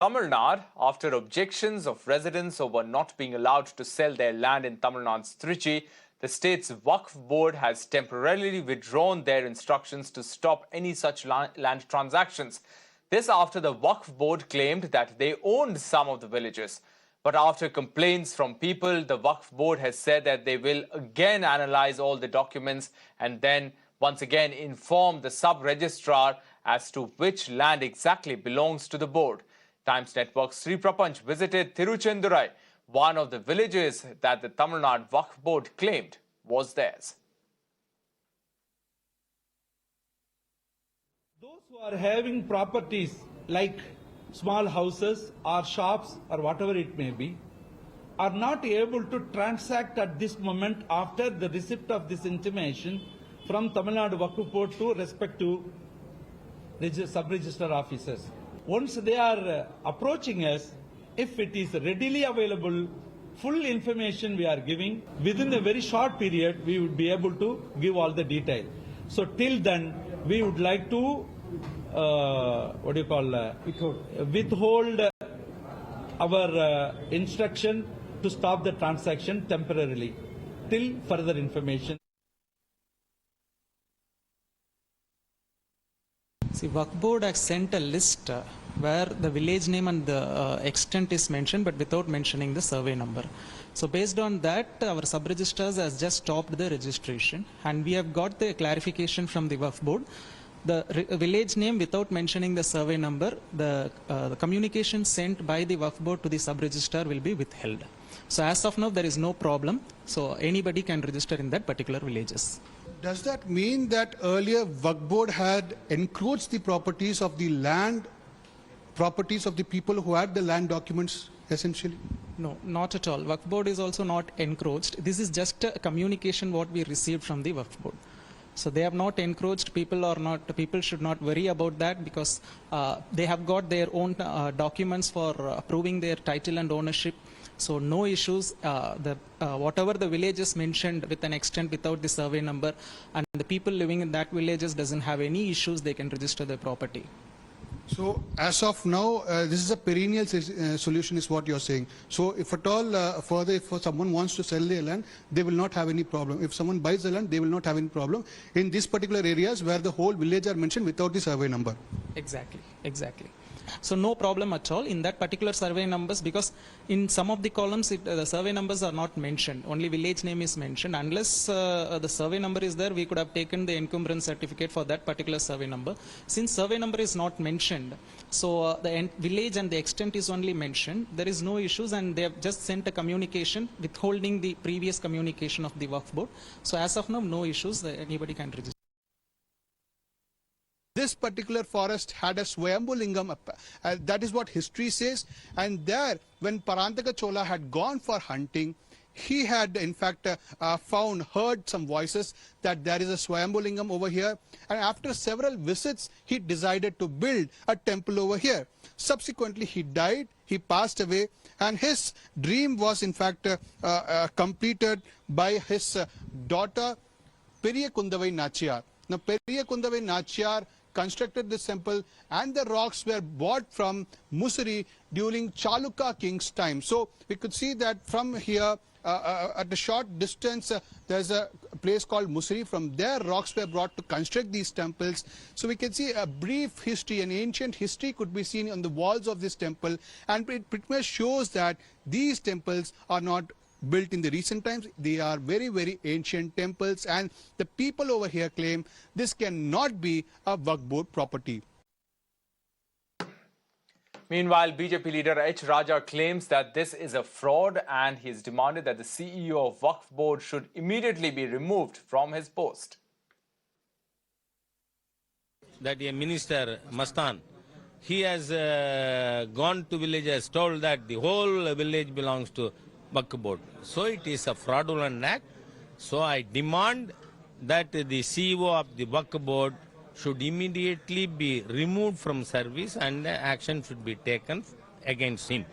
Tamil Nadu, after objections of residents over not being allowed to sell their land in Tamil Nadu's Trichy, the state's Waqf Board has temporarily withdrawn their instructions to stop any such land transactions. This after the Waqf Board claimed that they owned some of the villages. But after complaints from people, the Waqf Board has said that they will again analyze all the documents and then once again inform the sub-registrar as to which land exactly belongs to the board. Times Network's Sri Prapanch visited Tiruchendurai, one of the villages that the Tamil Nadu Waqf Board claimed was theirs. Those who are having properties like small houses or shops or whatever it may be are not able to transact at this moment after the receipt of this intimation from Tamil Nadu Waqf Board to respective sub-register officers. Once they are approaching us, if it is readily available, full information we are giving, within a very short period, we would be able to give all the detail. So till then, we would like to, withhold our instruction to stop the transaction temporarily till further information. See, Waqf Board has sent a list where the village name and the extent is mentioned, but without mentioning the survey number. So based on that, our sub-registrars has just stopped the registration, and we have got the clarification from the Waqf Board. The village name without mentioning the survey number, the communication sent by the Waqf Board to the sub-registrar will be withheld. So as of now, there is no problem. So anybody can register in that particular villages. Does that mean that earlier Waqf Board had encroached the properties of the land, properties of the people who had the land documents essentially? No, not at all. Waqf Board is also not encroached. This is just a communication what we received from the Waqf Board. So they have not encroached. People should not worry about that, because they have got their own documents for proving their title and ownership. So no issues. Whatever the villages mentioned with an extent without the survey number, and the people living in that villages doesn't have any issues, they can register their property. So as of now, this is a perennial solution is what you're saying. So if at all further, if someone wants to sell their land, they will not have any problem. If someone buys the land, they will not have any problem in these particular areas where the whole village are mentioned without the survey number. Exactly, exactly. So no problem at all in that particular survey numbers, because in some of the columns the survey numbers are not mentioned, only village name is mentioned. Unless the survey number is there, we could have taken the encumbrance certificate for that particular survey number. Since survey number is not mentioned, so the village and the extent is only mentioned, there is no issues, and they have just sent a communication withholding the previous communication of the Waqf Board. So as of now, no issues, anybody can register. This particular forest had a Swayambhu Lingam, that is what history says. And there, when Parantaka Chola had gone for hunting, he had in fact heard some voices that there is a Swayambhu Lingam over here. And after several visits, he decided to build a temple over here. Subsequently, he died, he passed away, and his dream was in fact completed by his daughter, Periya Kundavai Nachiyar. Now, Periya Kundavai Nachiyar constructed this temple, and the rocks were bought from Musiri during Chalukya king's time. So we could see that from here at a short distance there's a place called Musiri. From there rocks were brought to construct these temples. So we can see a brief history, an ancient history could be seen on the walls of this temple, and it pretty much shows that these temples are not built in the recent times. They are very, very ancient temples, and the people over here claim this cannot be a Waqf Board property. Meanwhile, BJP leader H. Raja claims that this is a fraud, and he has demanded that the CEO of Waqf Board should immediately be removed from his post. That a minister, Mastan, he has gone to villages, told that the whole village belongs to Waqf Board. So it is a fraudulent act. So I demand that the CEO of the Waqf Board should immediately be removed from service, and action should be taken against him.